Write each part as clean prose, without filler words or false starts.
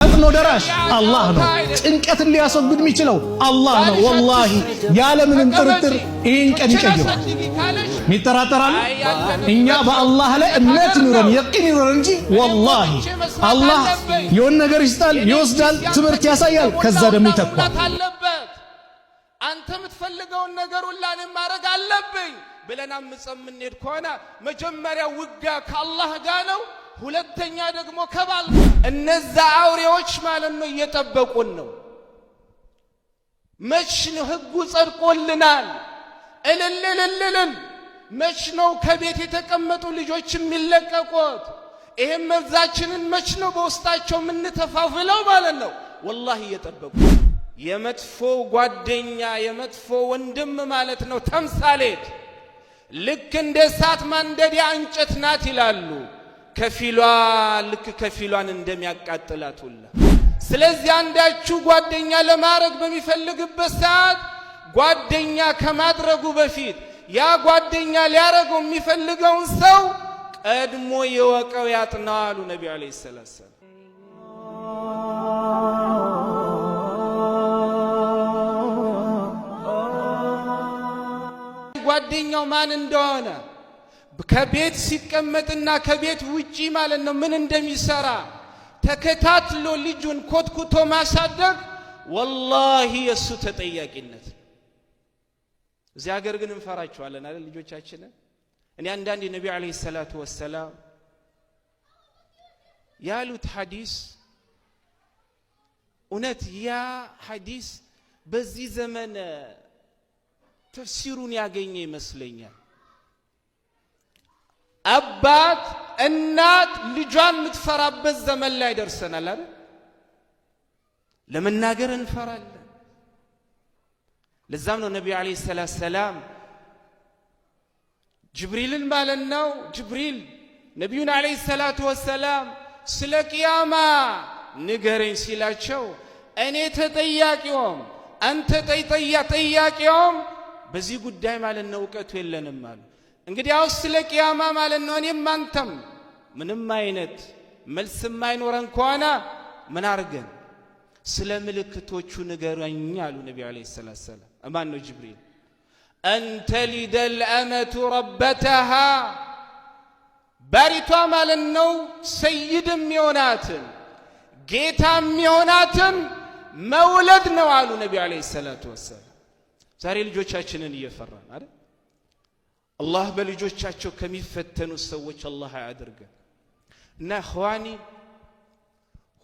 ፈጥኖ ደራሽ አላህ ነው። ጭንቀትን ሊያስወግድ የሚችለው አላህ ነው። ወላሂ ያለምንም ጥርጥር ይህን ቀን ይቀይራል። ሚጠራጠራል? እኛ በአላህ ላይ እምነት ኑረን የቂን ኑረን እንጂ ወላሂ አላህ የሆነ ነገር ይስጣል፣ ይወስዳል፣ ትምህርት ያሳያል፣ ከዛ ደግሞ ይተካል። አንተ የምትፈልገውን ነገር ሁሉ እኔ ማድረግ አለብኝ ብለና ምንሄድ ከሆነ መጀመሪያ ውጋ ከአላህ ጋር ነው። ሁለተኛ ደግሞ ከባል እነዛ አውሬዎች ማለት ነው እየጠበቁን ነው። መች ነው ህጉ ጸድቆልናል እልልልልል መች ነው ከቤት የተቀመጡ ልጆች የሚለቀቁት? ይሄን መብዛችንን መች ነው በውስጣቸው የምንተፋፍለው ማለት ነው። ወላሂ እየጠበቁ የመጥፎ ጓደኛ የመጥፎ ወንድም ማለት ነው ተምሳሌት ልክ እንደ እሳት ማንደዲያ እንጨት ናት ይላሉ። ከፊሏ ልክ ከፊሏን እንደሚያቃጥላት ሁላ። ስለዚህ አንዳችሁ ጓደኛ ለማድረግ በሚፈልግበት ሰዓት ጓደኛ ከማድረጉ በፊት ያ ጓደኛ ሊያረገው የሚፈልገውን ሰው ቀድሞ የወቀው ያጥናው አሉ ነብዩ አለይሂ ሰላም። ጓደኛው ማን እንደሆነ ከቤት ሲቀመጥና ከቤት ውጪ ማለት ነው ምን እንደሚሰራ ተከታትሎ ልጁን ኮትኩቶ ማሳደግ ወላሂ የሱ ተጠያቂነት። እዚህ ሀገር ግን እንፈራቸዋለን አይደል ልጆቻችንን። እኔ አንዳንዴ ነብዩ አለይሂ ሰላቱ ወሰላም ያሉት ሐዲስ እውነት ያ ሐዲስ በዚህ ዘመን ተፍሲሩን ያገኘ ይመስለኛል። አባት እናት ልጇን የምትፈራበት ዘመን ላይ ደርሰናል አይደል? ለመናገር እንፈራለን። ለዛም ነው ነብዩ አለይሂ ሰላም ጅብሪልን ማለት ነው ጅብሪል ነብዩን አለይሂ ሰላቱ ወሰላም ስለ ቂያማ ንገረኝ ሲላቸው እኔ ተጠያቂውም አንተ ጠያቂውም በዚህ ጉዳይ ማለት ነው እውቀቱ የለንም አሉ። እንግዲህ አው ስለ ቂያማ ማለት ነው እኔም አንተም ምንም አይነት መልስ የማይኖረን ከሆነ ምን አርገን ስለ ምልክቶቹ ንገረኝ አሉ ነብዩ አለይሂ ሰላም። ማን ነው ጅብሪል? አንተ ሊደል አመቱ ረበተሃ ባሪቷ ማለት ነው ሰይድም ይሆናትን ጌታም ይሆናትን መውለድ ነው አሉ ነብዩ አለይሂ ሰላቱ ወሰለም። ዛሬ ልጆቻችንን እየፈራን አይደል? አላህ በልጆቻቸው ከሚፈተኑ ሰዎች አላህ ያድርገን። እና ኸዋኒ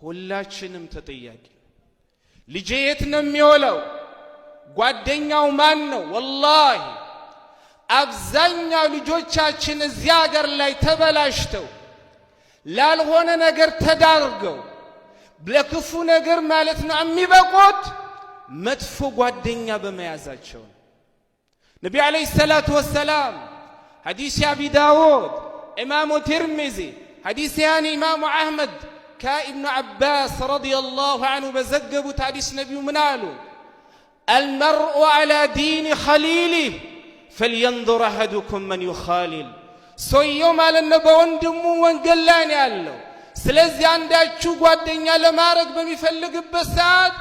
ሁላችንም ተጠያቂ። ልጄ የት ነው የሚውለው? ጓደኛው ማን ነው? ወላሂ አብዛኛው ልጆቻችን እዚያ ሀገር ላይ ተበላሽተው ላልሆነ ነገር ተዳርገው ለክፉ ነገር ማለት ነው የሚበቁት መጥፎ ጓደኛ በመያዛቸው። ነብዩ አለይሂ ሰላቱ ወሰላም ሐዲስ አቢ ዳውድ ኢማሙ ትርሚዚ ሐዲስ ያኒ ኢማሙ አህመድ ከኢብኑ አባስ ረዲየላሁ ዐንሁ በዘገቡት ሐዲስ ነብዩ ምን አሉ? المرء على دين خليله فلينظر أحدكم من يخالل ሰውየው ማለት ነው በወንድሙ ወንጌል ላይ ነው ያለው። ስለዚህ አንዳችሁ ጓደኛ ለማድረግ በሚፈልግበት ሰዓት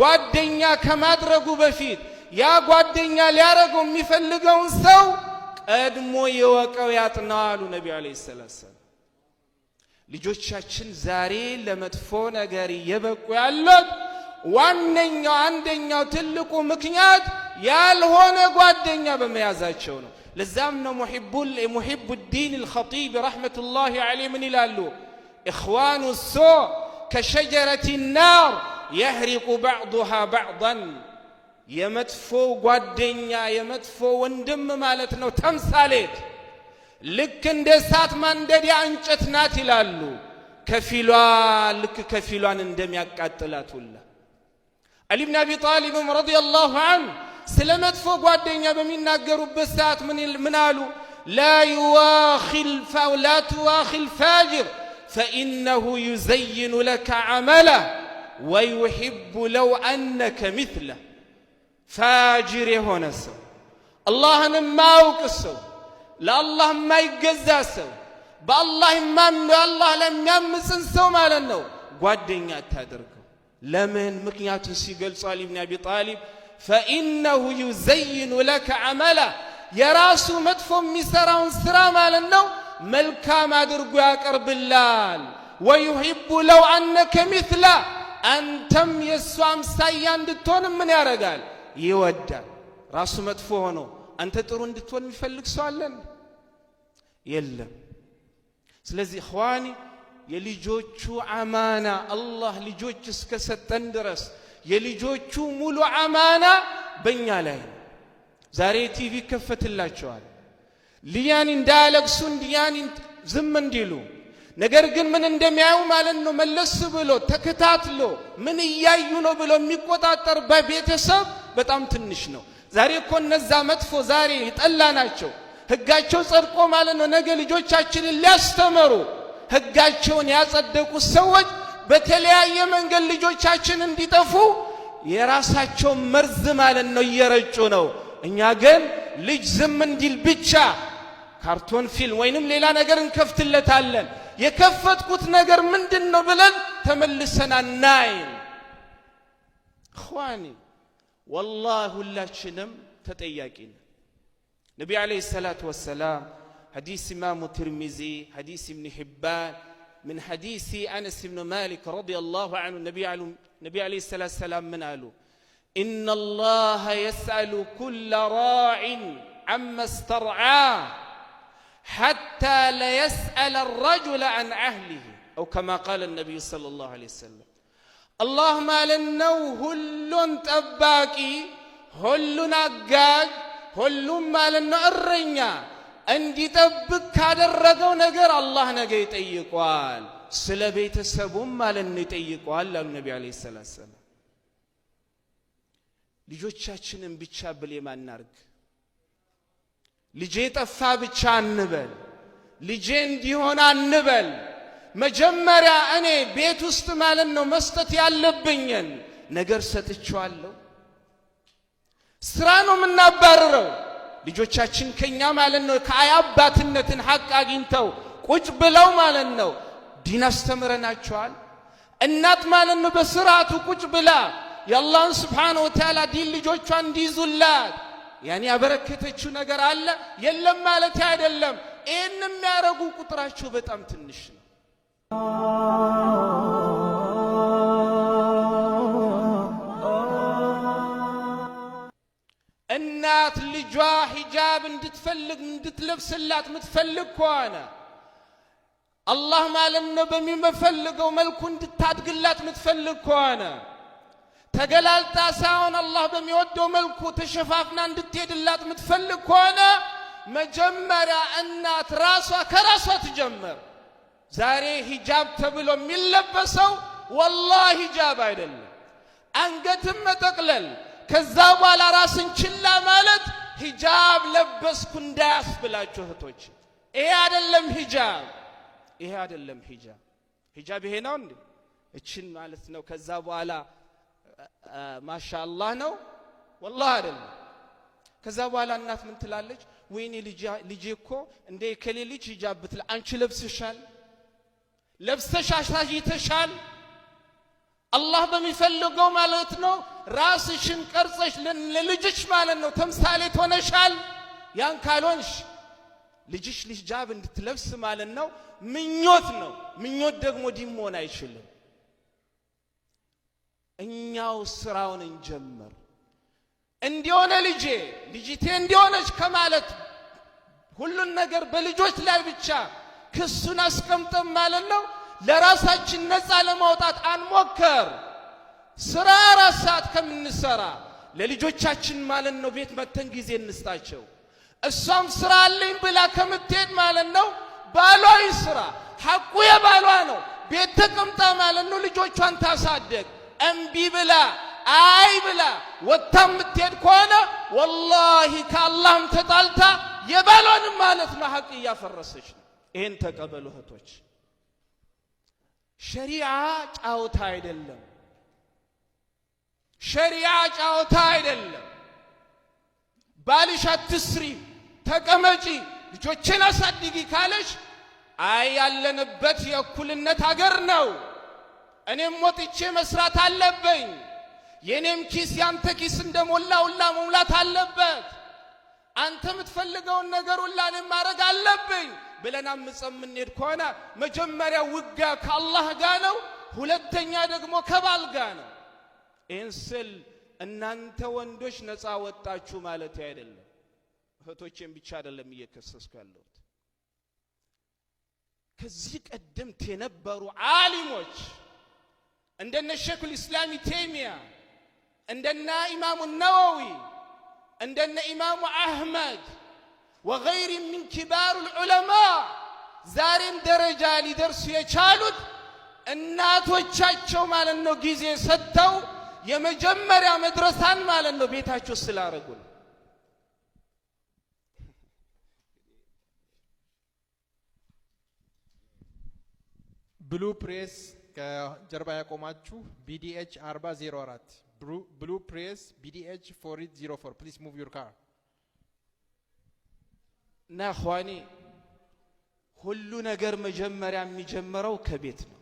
ጓደኛ ከማድረጉ በፊት ያ ጓደኛ ሊያረገው የሚፈልገውን ሰው ቀድሞ የወቀው ያጥናው አሉ ነብዩ አለይሂ ሰላም። ልጆቻችን ዛሬ ለመጥፎ ነገር እየበቁ ያሉት ዋነኛው አንደኛው ትልቁ ምክንያት ያልሆነ ጓደኛ በመያዛቸው ነው። ለዛም ነው ሙሂቡ الدين الخطيب رحمة الله عليه ምን ይላሉ? إخوان السوء كشجرة النار يحرق بعضها بعضا የመጥፎ ጓደኛ የመጥፎ ወንድም ማለት ነው ተምሳሌት ልክ እንደ እሳት ማንደዲያ እንጨት ናት ይላሉ። ከፊሏ ልክ ከፊሏን እንደሚያቃጥላት ሁላ። አሊ ብን አቢ ጣሊብ ረዲየላሁ ዐንሁ ስለ መጥፎ ጓደኛ በሚናገሩበት ሰዓት ምን አሉ? لا تواخي الفاجر فإنه يزين لك عمله ويحب لو أنك مثله ፋጅር የሆነ ሰው አላህን የማያውቅ ሰው ለአላህ የማይገዛ ሰው በአላህ የማያምን አላህ ለሚያምፅን ሰው ማለት ነው ጓደኛ አታድርገው ለምን ምክንያቱን ሲገልጹ አሊ ኢብኑ አቢ ጣሊብ فإنه يزين لك عملا የራሱ መጥፎ የሚሰራውን ስራ ማለት ነው መልካም አድርጎ ያቀርብላል ويحب لو أنك مثله አንተም የሱ አምሳያ እንድትሆን ምን ያረጋል ይወዳል ራሱ መጥፎ ሆኖ አንተ ጥሩ እንድትሆን የሚፈልግ ሰው አለ የለም ስለዚህ ኢኽዋኒ የልጆቹ አማና አላህ ልጆች እስከሰጠን ድረስ የልጆቹ ሙሉ አማና በእኛ ላይ ዛሬ ቲቪ ከፈትላቸዋል ሊያን እንዳለቅሱ እንዲያን ዝም እንዲሉ ነገር ግን ምን እንደሚያዩ ማለት ነው መለስ ብሎ ተከታትሎ ምን እያዩ ነው ብሎ የሚቆጣጠር በቤተሰብ በጣም ትንሽ ነው ዛሬ እኮ እነዛ መጥፎ ዛሬ ይጠላናቸው ህጋቸው ጸድቆ ማለት ነው ነገ ልጆቻችንን ሊያስተምሩ ህጋቸውን ያጸደቁ ሰዎች በተለያየ መንገድ ልጆቻችን እንዲጠፉ የራሳቸው መርዝ ማለት ነው እየረጩ ነው እኛ ግን ልጅ ዝም እንዲል ብቻ ካርቶን ፊልም ወይንም ሌላ ነገር እንከፍትለታለን የከፈትኩት ነገር ምንድነው ብለን ተመልሰና ናይን ኢኽዋኒ والله ሁላችንም ተጠያቂን ነብዩ አለይሂ ሰላቱ ወሰለም حديث إمام الترمذي حديث ابن حبان من حديث أنس بن مالك رضي الله عنه النبي عليه الصلاة والسلام من قالوا إن الله يسأل كل راع عما استرعاه حتى لا يسأل الرجل عن أهله أو كما قال النبي صلى الله عليه وسلم اللهم لنو هلون تباكي هلون أقاج هلون مالنا الرنيا እንዲጠብቅ ካደረገው ነገር አላህ ነገ ይጠይቀዋል ስለ ቤተሰቡም ማለት ነው ይጠይቀዋል አሉ ነብዩ አለይሂ ሰላም ልጆቻችንን ብቻ ብሌም አናርግ ልጄ ጠፋ ብቻ አንበል ልጄ እንዲሆን አንበል መጀመሪያ እኔ ቤት ውስጥ ማለት ነው መስጠት ያለብኝን ነገር ሰጥቻለሁ ስራ ነው ምናባረረው ልጆቻችን ከኛ ማለት ነው ከአያባትነትን ሐቅ አግኝተው ቁጭ ብለው ማለት ነው ዲን አስተምረናቸዋል እናት ማለት ነው በስርዓቱ ቁጭ ብላ የአላህን Subhanahu Wa Ta'ala ዲን ልጆቿን እንዲይዙላት ያኒ ያበረከተችው ነገር አለ የለም ማለት አይደለም ይሄንም ያረጉ ቁጥራቸው በጣም ትንሽ ነው እናት ልጇ ሂጃብ እንድትለብስላት ምትፈልግ ከሆነ አላህ ማለት ነው በሚፈልገው መልኩ እንድታድግላት ምትፈልግ ከሆነ ተገላልጣ ሳይሆን አላህ በሚወደው መልኩ ተሸፋፍና እንድትሄድላት ምትፈልግ ከሆነ መጀመሪያ እናት ራሷ ከራሷ ትጀምር ዛሬ ሂጃብ ተብሎ የሚለበሰው والله ሂጃብ አይደለም አንገትም መጠቅለል ከዛ በኋላ ራስን ችላ ማለት ሂጃብ ለበስኩ እንዳያስብላችሁ እህቶች ይሄ አይደለም ሂጃብ ይሄ አይደለም ሂጃብ ይሄ ነው እንዴ እቺን ማለት ነው ከዛ በኋላ ማሻአላህ ነው والله አይደለም ከዛ በኋላ እናት ምን ትላለች ወይኔ ልጄ እኮ እንደ ከሌ ልጅ ሂጃብ ብትል አንቺ ለብሰሻል አላህ በሚፈልገው ማለት ነው ራስሽን ቀርጸሽ ለልጅሽ ማለት ነው ተምሳሌት ሆነሻል ያን ካልሆንሽ ልጅሽ ሂጃብ እንድትለብስ ማለት ነው ምኞት ነው ምኞት ደግሞ ዲሞን አይችልም እኛው ስራውን እንጀምር እንዲሆነ ልጅቴ እንዲሆነች ከማለት ሁሉን ነገር በልጆች ላይ ብቻ ክሱን አስቀምጠን ማለት ነው ለራሳችን ነፃ ለማውጣት አንሞክር ስራ ራሳት ከምንሰራ ለልጆቻችን ማለት ነው ቤት መተን ጊዜ እንስጣቸው እሷም ስራ አለኝ ብላ ከምትሄድ ማለት ነው ባሏ ይስራ ሐቁ የባሏ ነው ቤት ተቀምጣ ማለት ነው ልጆቿን ታሳደግ እምቢ ብላ አይ ብላ ወጣም ምትሄድ ከሆነ والله ከአላህም ተጣልታ የባሏን ማለት ነው ሐቅ ያፈረሰች ነው ይሄን ተቀበሉ እህቶች ሸሪዓ ጫውታ አይደለም ባልሽ አትስሪ ተቀመጪ ልጆችን አሳድጊ ካለሽ አይ ያለንበት የእኩልነት ሀገር ነው እኔም ወጥቼ መስራት አለብኝ። የኔም ኪስ ያንተ ኪስ እንደሞላውላ መሙላት አለበት። አንተ የምትፈልገውን ነገር ሁላ እኔም ማድረግ አለብኝ ብለን አምፀን የምንሄድ ከሆነ መጀመሪያ ውጊያ ከአላህ ጋር ነው፣ ሁለተኛ ደግሞ ከባል ጋር ነው። ይህን ስል እናንተ ወንዶች ነፃ ወጣችሁ ማለት አይደለም። እህቶቼን ብቻ አይደለም እየከሰስኩ ያለሁት። ከዚህ ቀደምት የነበሩ ዓሊሞች እንደነ ሸይኹል ኢስላም ተይሚያ፣ እንደነ ኢማሙ ነወዊ፣ እንደነ ኢማሙ አህመድ ወገይሪ ምን ኪባር ዑለማ ዛሬም ደረጃ ሊደርሱ የቻሉት እናቶቻቸው ማለት ነው ጊዜ ሰጥተው የመጀመሪያ መድረሳን ማለት ነው ቤታቸው ስላረጉ ነው። ብሉ ፕሬስ ከጀርባ ያቆማችሁ BDH 4004 ብሉ ፕሬስ BDH 4804 ፕሊዝ ሙቭ ዩር ካር። እና ኸዋኒ ሁሉ ነገር መጀመሪያ የሚጀምረው ከቤት ነው።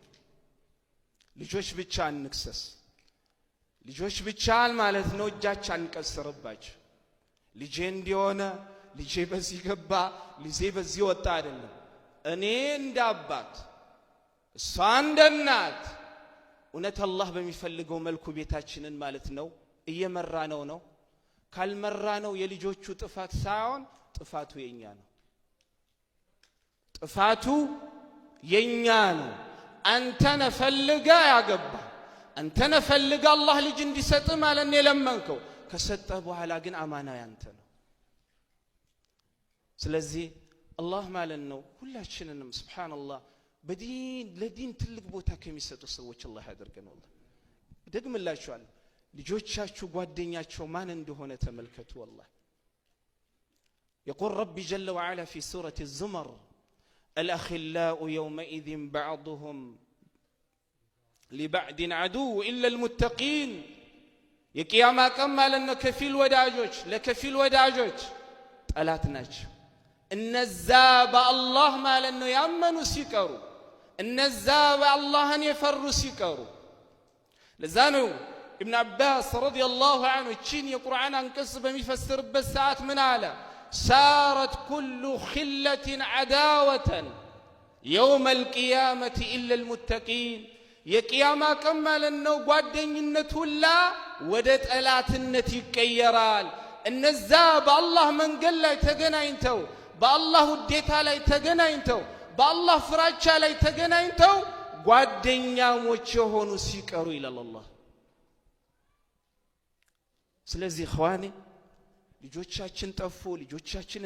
ልጆች ብቻ አንክሰስ፣ ልጆች ብቻ ማለት ነው እጃችን አንቀስርባቸው። ልጄ እንዲሆነ ልጄ በዚህ ገባ ልጄ በዚህ ወጣ አይደለም። እኔ እንደ አባት እሷ እንደ እናት እውነት አላህ በሚፈልገው መልኩ ቤታችንን ማለት ነው እየመራ ነው። ካልመራ ነው የልጆቹ ጥፋት ሳይሆን ጥፋቱ የኛ ነው። ጥፋቱ የኛ ነው። አንተ ነፈልጋ ያገባ አንተ ነፈልጋ አላህ ልጅ እንዲሰጥ ማለት ነው የለመንከው። ከሰጠ በኋላ ግን አማና ያንተ ነው። ስለዚህ አላህ ማለት ነው ሁላችንንም ሱብሃንአላህ በዲን ለዲን ትልቅ ቦታ ከሚሰጡ ሰዎች አላህ ያደርገን። ወላሂ ደግምላችኋል፣ ልጆቻችሁ ጓደኛቸው ማን እንደሆነ ተመልከቱ። ወላሂ يقول ربي جل وعلا في سورة الزمر الأخلاء يومئذ بعضهم لبعض عدو إلا المتقين. የቂያማ ቀን ማለት ነው ከፊል ወዳጆች ለከፊል ወዳጆች ጠላት ናቸው። እነዛ በአላህ ማለት ነው ያመኑ ሲቀሩ፣ እነዛ በአላህን የፈሩ ሲቀሩ። ለዛ ነው ኢብኑ አባስ ረዲየላሁ ዐንሁ እቺን የቁርአን አንቀጽ በሚፈስርበት ሰዓት ምን አለ? ሳረት ኩሉ ኺለትን ዐዳወተን የውመል ቂያመቲ ኢለል ሙተቂን። የቂያማ ቀን ማለት ነው ጓደኝነት ሁላ ወደ ጠላትነት ይቀየራል። እነዛ በአላህ መንገድ ላይ ተገናኝተው በአላህ ውዴታ ላይ ተገናኝተው በአላህ ፍራቻ ላይ ተገናኝተው ጓደኛሞች የሆኑ ሲቀሩ ይላል አላህ። ስለዚህ ኸዋኔ ልጆቻችን ጠፉ፣ ልጆቻችን